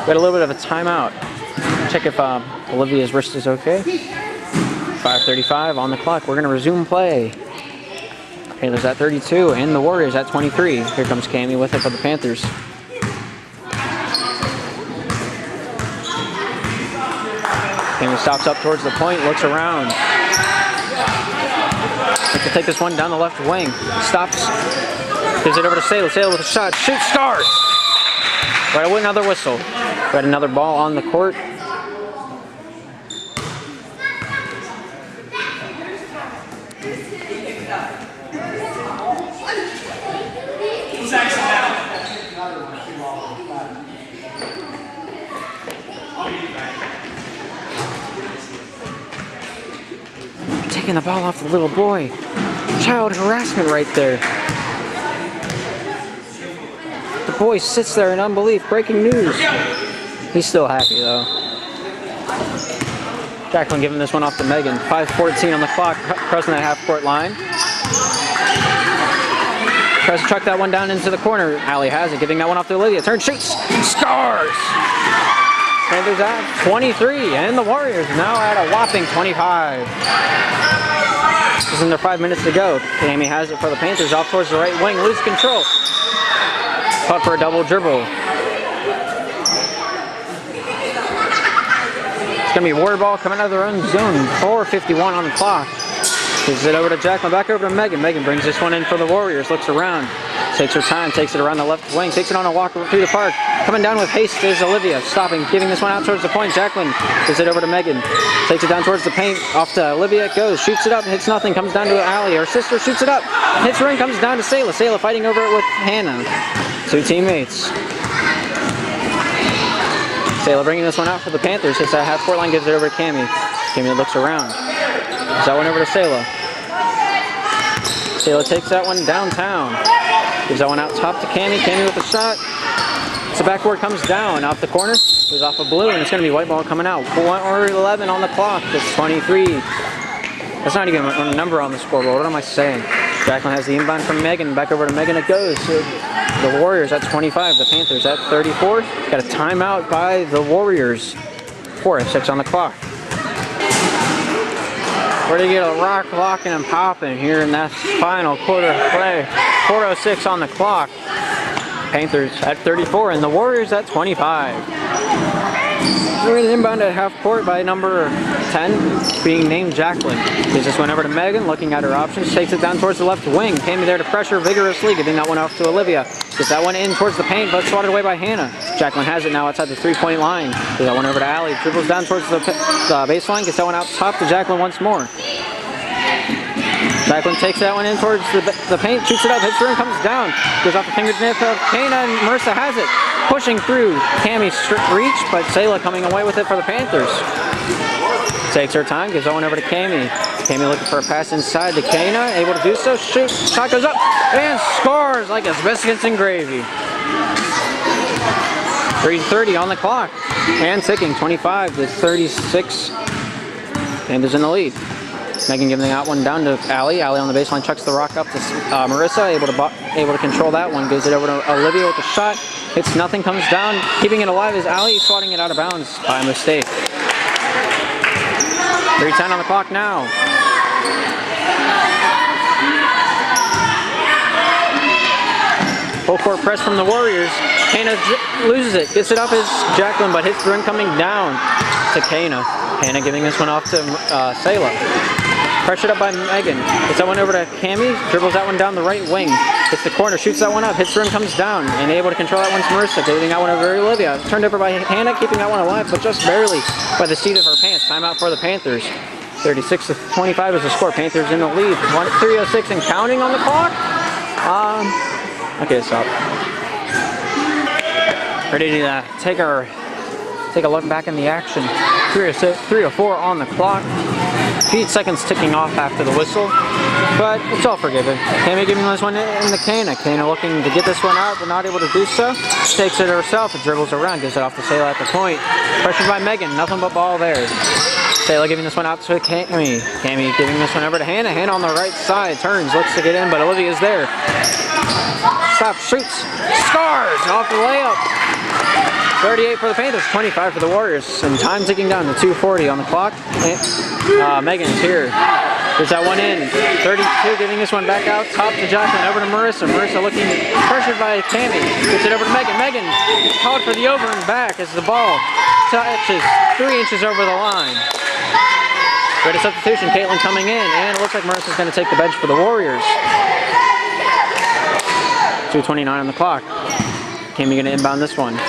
got a little bit of a timeout. Check if Olivia's wrist is okay. 5:35 on the clock. We're going to resume play. Panthers at 32 and the Warriors at 23. Here comes Cammy with it for the Panthers. Cammy stops up towards the point, looks around. Looks to take this one down the left wing. Stops. Gives it over to Sayla. Sayla with a shot. Shoots. Scores! Right away, another whistle. Got another ball on the court. Taking the ball off the little boy. Child harassment right there. The boy sits there in unbelief. Breaking news. He's still happy though. Jacqueline giving this one off to Megan. 5:14 on the clock, crossing that half-court line. Tries to chuck that one down into the corner. Allie has it, giving that one off to Olivia. Turn, shoots, scores! Panthers at 23, and the Warriors now at a whopping 25. This is under 5 minutes to go. Cammy has it for the Panthers, off towards the right wing, loses control. Caught for a double dribble. It's going to be Warrior ball coming out of their own zone. 4:51 on the clock. Gives it over to Jacqueline, back over to Megan. Megan brings this one in for the Warriors, looks around. Takes her time, takes it around the left wing, takes it on a walk through the park. Coming down with haste is Olivia, stopping, giving this one out towards the point. Jacqueline gives it over to Megan. Takes it down towards the paint, off to Olivia it goes, shoots it up, hits nothing, comes down to Allie. Her sister shoots it up, hits ring, comes down to Sayla. Sayla fighting over it with Hannah. Two teammates. Sayla bringing this one out for the Panthers, hits that half-court line, gives it over to Cammy. Cammy looks around. Gives that one over to Sayla. Sayla takes that one downtown. Gives that one out top to Cammy. Cammy with a shot. So backboard comes down off the corner. Goes off a blue, and it's going to be white ball coming out. 4:11 on the clock. It's 23. That's not even a number on the scoreboard. What am I saying? Jacqueline has the inbound from Megan. Back over to Megan it goes. So the Warriors at 25. The Panthers at 34. Got a timeout by the Warriors. 4:06 on the clock. Ready to get a rock locking and popping here in that final quarter of play. 4:06 on the clock. Panthers at 34 and the Warriors at 25. We're inbound at half court by number 10, being named Jacqueline. Gives this one over to Megan, looking at her options. Takes it down towards the left wing. Came there to pressure vigorously, giving that one off to Olivia. Gets that one in towards the paint, but swatted away by Hannah. Jacqueline has it now outside the three-point line. Gives that one over to Allie. Dribbles down towards the baseline. Gets that one out top to Jacqueline once more. Jacqueline takes that one in towards the paint, shoots it up, hits the rim, comes down. Goes off the fingertip of Kana, and Marissa has it. Pushing through Cammy's reach, but Sayla coming away with it for the Panthers. Takes her time, gives that one over to Cammy. Cammy looking for a pass inside to Kana, able to do so. Shoot, shot goes up, and scores like it's biscuits and gravy. 3:30 on the clock, and ticking, 25-36. Panthers in the lead. Megan giving that one down to Allie. Allie on the baseline chucks the rock up to Marissa, able to control that one. Gives it over to Olivia with a shot. Hits nothing, comes down. Keeping it alive is Allie, swatting it out of bounds by mistake. 3:10 on the clock now. Full court press from the Warriors. Kana loses it, gets it up as Jacqueline, but hits the rim coming down to Kana. Kana giving this one off to Sayla. Pressured up by Megan. Gets that one over to Cammy. Dribbles that one down the right wing. Hits the corner, shoots that one up. Hits the rim, comes down. And able to control that one to Marissa. Giving that one over to Olivia. Turned over by Hannah, keeping that one alive, but just barely by the seat of her pants. Timeout for the Panthers. 36-25 is the score. Panthers in the lead. 3:06 and counting on the clock. Okay, stop. Ready to take a look back in the action. 3:04 on the clock. 8 seconds ticking off after the whistle, but it's all forgiven. Cammy giving this one in the Kana. Kana looking to get this one out, but not able to do so. Takes it herself and dribbles around, gives it off to Sayla at the point. Pressured by Megan, nothing but ball there. Sayla giving this one out to Cammy. Cammy giving this one over to Hannah. Hannah on the right side, turns, looks to get in, but Olivia's there. Stops, shoots, scores, off the layup. 38 for the Panthers, 25 for the Warriors. And time ticking down to 2:40 on the clock. And, Megan's here. Gets that one in. 32, giving this one back out. Top to Jacqueline, over to Marissa. Marissa looking pressured by Cammie. Gets it over to Megan. Megan called for the over and back as the ball touches 3 inches over the line. Great substitution, Caitlin coming in, and it looks like Marissa's going to take the bench for the Warriors. 2:29 on the clock. Cammie going to inbound this one.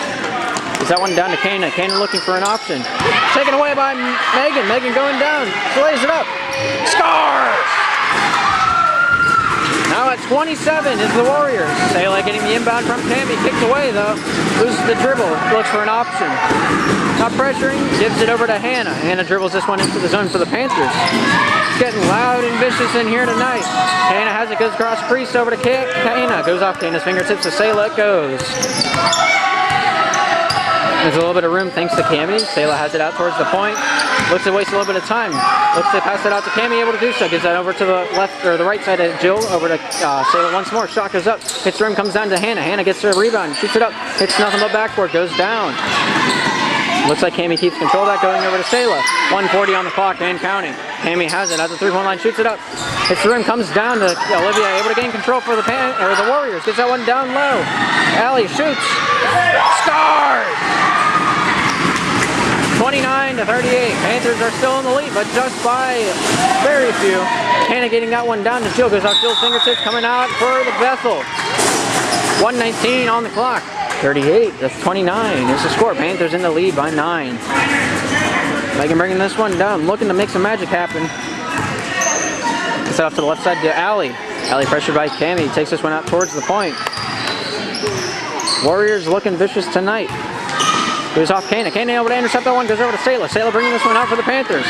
Is that one down to Kana. Kana looking for an option. Taken away by Megan. Megan going down. She lays it up. Scores! Now at 27 is the Warriors. Sayla getting the inbound from Cammie. Kicked away though. Loses the dribble. Looks for an option. Not pressuring. Gives it over to Hannah. Hannah dribbles this one into the zone for the Panthers. It's getting loud and vicious in here tonight. Hannah has it. Goes across crease over to Kana. Goes off Kana's fingertips to Sayla. It goes. There's a little bit of room thanks to Cammie. Sayla has it out towards the point. Looks to waste a little bit of time. Looks to pass it out to Cammie, able to do so. Gives that over to the left or the right side of Jill. Over to Sayla once more. Shot goes up. Hits the rim, comes down to Hannah. Hannah gets her rebound. Shoots it up. Hits nothing but backboard. Goes down. Looks like Cammie keeps control of that, going over to Sayla. 1:40 on the clock and counting. Cammie has it at the 3-point line. Shoots it up. Hits the rim, comes down to Olivia. Able to gain control for the Warriors. Gets that one down low. Allie shoots. Scores! 29-38. Panthers are still in the lead, but just by very few. Hannah getting that one down to Jill. Goes off Jill's fingertips, coming out for the Bethel. 1:19 on the clock. 38. That's 29 is the score. Panthers in the lead by 9. Megan bringing this one down, looking to make some magic happen. Gets it off to the left side to Allie. Allie pressured by Cammie. Takes this one out towards the point. Warriors looking vicious tonight. Goes off Kana. Kana able to intercept that one. Goes over to Sayla. Sayla bringing this one out for the Panthers.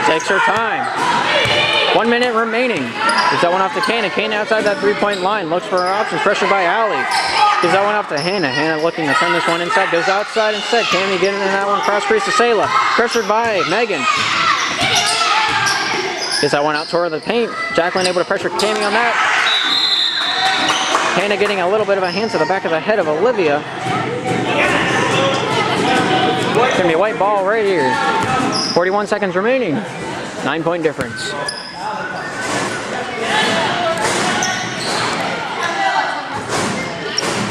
Takes her time. 1 minute remaining. Gives that one off to Kana. Kana outside that 3-point line. Looks for her options. Pressured by Allie. Gives that one off to Hannah. Hannah looking to send this one inside. Goes outside instead. Cammie getting in that one. Cross crease to Sayla. Pressured by Megan. Gets that one out toward the paint. Jacqueline able to pressure Cammie on that. Hannah getting a little bit of a hand to the back of the head of Olivia. It's going to be a white ball right here. 41 seconds remaining. 9-point difference.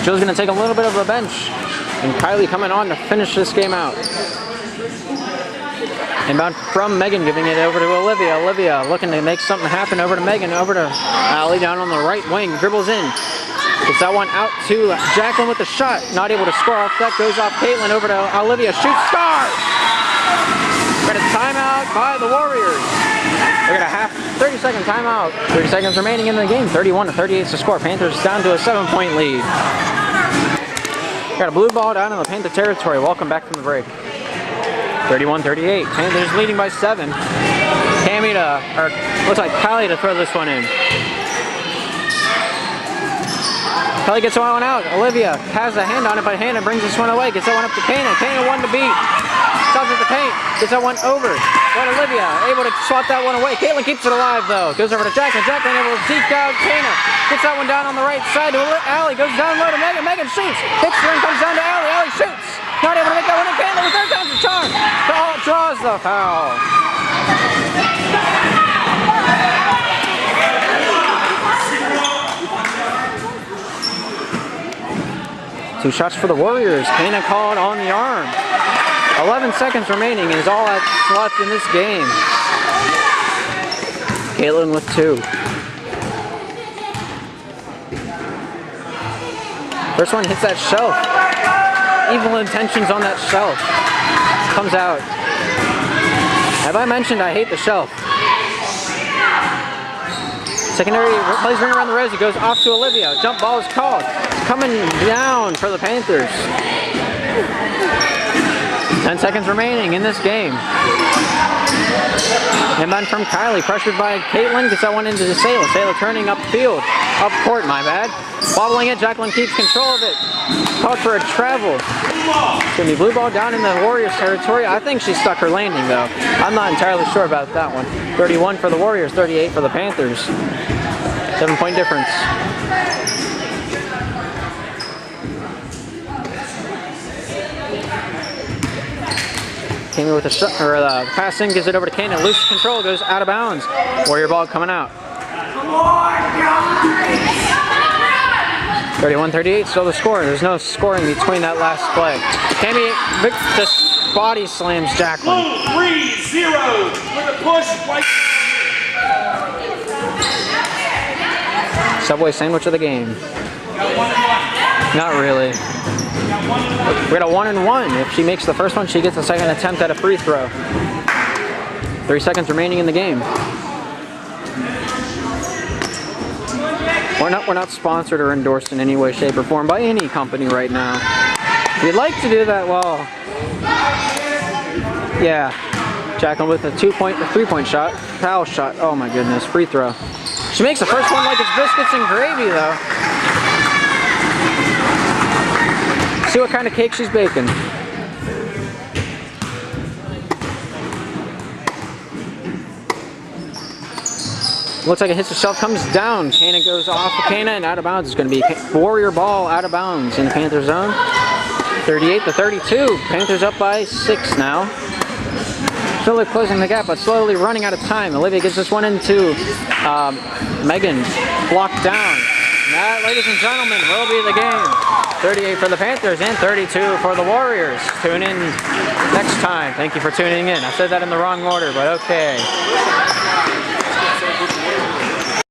Jill's going to take a little bit of a bench. And Kylie coming on to finish this game out. Inbound from Megan, giving it over to Olivia. Olivia looking to make something happen. Over to Megan. Over to Allie down on the right wing. Dribbles in. Gets that one out to Jacqueline with the shot. Not able to score off that. Goes off Caitlin. Over to Olivia. Shoots. Scores! Got a timeout by the Warriors. We got a 30-second timeout. 30 seconds remaining in the game. 31-38 is the score. Panthers down to a 7-point lead. Got a blue ball down in the Panther territory. Welcome back from the break. 31-38. Panthers leading by 7. Cammie looks like Kylie to throw this one in. Kylie gets one out. Olivia has a hand on it, but Hannah brings this one away. Gets that one up to Kana. Kana one to beat. Stops at the paint. Gets that one over. But Olivia able to swat that one away. Caitlin keeps it alive though. Goes over to Jacqueline. Jacqueline able to deke out Kana. Gets that one down on the right side to Allie. Goes down low to Megan. Megan shoots. Hits the ring, comes down to Allie. Allie shoots. Not able to make that one in. Caitlin with 3 times the charm. Draws the foul. Two shots for the Warriors. Kana called on the arm. 11 seconds remaining is all that's left in this game. Caitlin with 2. First one hits that shelf. Evil intentions on that shelf. Comes out. Have I mentioned I hate the shelf? Secondary plays ring around the rosy, goes off to Olivia. Jump ball is called. Coming down for the Panthers. 10 seconds remaining in this game. Inbound from Kylie, pressured by Caitlin. Gets that one into the Sayla. Sayla turning upfield. Up court, my bad. Wobbling it, Jacqueline keeps control of it. Called for a travel. It's going to be blue ball down in the Warriors territory. I think she stuck her landing though. I'm not entirely sure about that one. 31 for the Warriors, 38 for the Panthers. 7-point difference. Kami with the passing, gives it over to Kana. Loose control, goes out of bounds. Warrior ball coming out. 31-38, still the score. There's no scoring between that last play. Kami just body slams Jacqueline. 3-0 with a push. Subway sandwich of the game. Not really. We got a 1-1. If she makes the first one, she gets the second attempt at a free throw. 3 seconds remaining in the game. We're not sponsored or endorsed in any way, shape, or form by any company right now. If you'd like to do that, well, yeah. Jacqueline with a 3-point shot, foul shot. Oh my goodness, free throw. She makes the first one like it's biscuits and gravy, though. See what kind of cake she's baking. Looks like it hits the shelf, comes down. Kana goes off of Kana and out of bounds. It's going to be Warrior ball out of bounds in the Panther zone. 38-32. Panthers up by 6 now. Still closing the gap, but slowly running out of time. Olivia gets this one into Megan. Blocked down. And that, ladies and gentlemen, will be the game. 38 for the Panthers and 32 for the Warriors. Tune in next time. Thank you for tuning in. I said that in the wrong order, but okay.